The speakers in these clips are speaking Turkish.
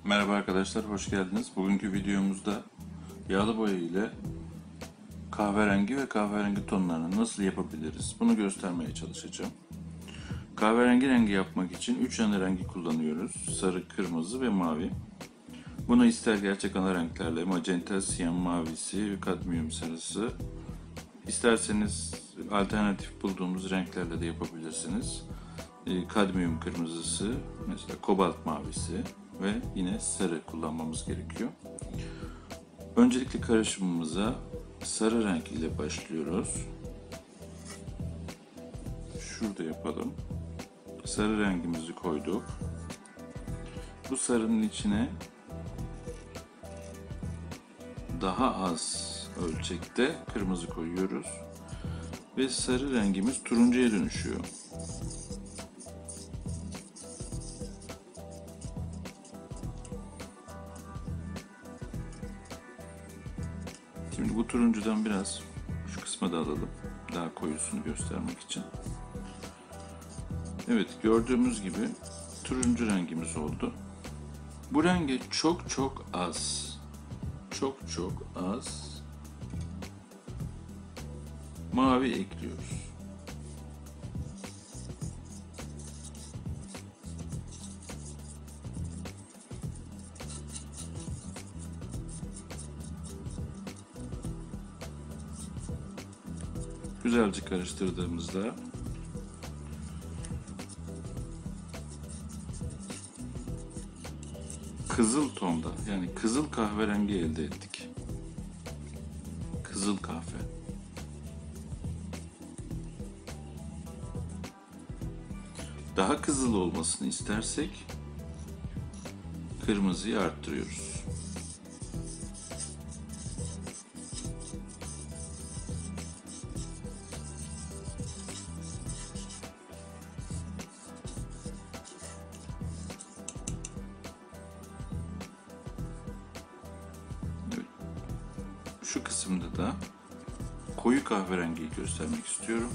Merhaba arkadaşlar, hoş geldiniz. Bugünkü videomuzda yağlı boya ile kahverengi ve kahverengi tonlarını nasıl yapabiliriz? Bunu göstermeye çalışacağım. Kahverengi rengi yapmak için 3 ana rengi kullanıyoruz. Sarı, kırmızı ve mavi. Bunu ister gerçek ana renklerle magenta, siyan mavisi ve kadmiyum sarısı, İsterseniz alternatif bulduğumuz renklerle de yapabilirsiniz. Kadmiyum kırmızısı, mesela kobalt mavisi ve yine sarı kullanmamız gerekiyor. Öncelikle karışımımıza sarı renk ile başlıyoruz. Şurada yapalım. Sarı rengimizi koyduk. Bu sarının içine daha az ölçekte kırmızı koyuyoruz ve sarı rengimiz turuncuya dönüşüyor. Şimdi bu turuncudan biraz şu kısma da alalım, daha koyusunu göstermek için. Evet, gördüğümüz gibi turuncu rengimiz oldu. Bu renge çok az mavi ekliyoruz. Güzelce karıştırdığımızda kızıl tonda, yani kızıl kahverengi elde ettik. Kızıl kahve. Daha kızıl olmasını istersek kırmızıyı arttırıyoruz. Evet. Şu kısımda da koyu kahverengiyi göstermek istiyorum.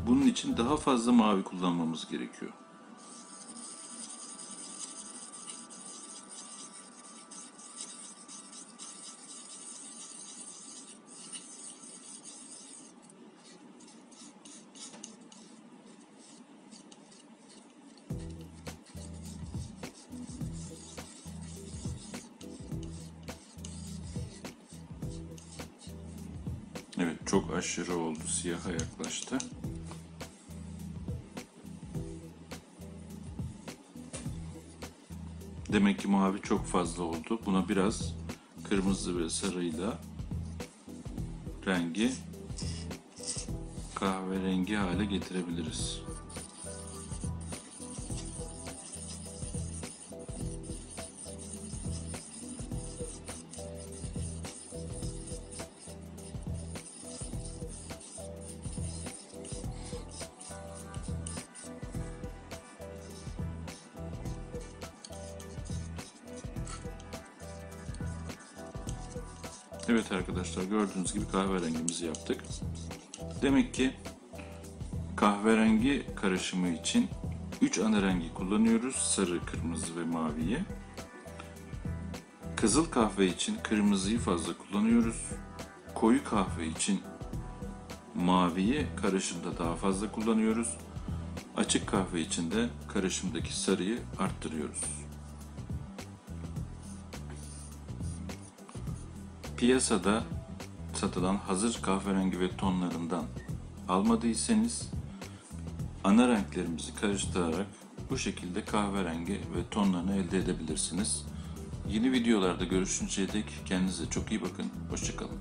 Bunun için daha fazla mavi kullanmamız gerekiyor. Evet, çok aşırı oldu, siyaha yaklaştı. Demek ki mavi çok fazla oldu. Buna biraz kırmızı ve sarıyla rengi kahverengi hale getirebiliriz. Evet arkadaşlar, gördüğünüz gibi kahverengimizi yaptık. Demek ki kahverengi karışımı için 3 ana rengi kullanıyoruz. Sarı, kırmızı ve maviyi. Kızıl kahve için kırmızıyı fazla kullanıyoruz. Koyu kahve için maviyi karışımda daha fazla kullanıyoruz. Açık kahve için de karışımdaki sarıyı arttırıyoruz. Piyasada satılan hazır kahverengi ve tonlarından almadıysanız ana renklerimizi karıştırarak bu şekilde kahverengi ve tonlarını elde edebilirsiniz. Yeni videolarda görüşünceye dek kendinize çok iyi bakın. Hoşça kalın.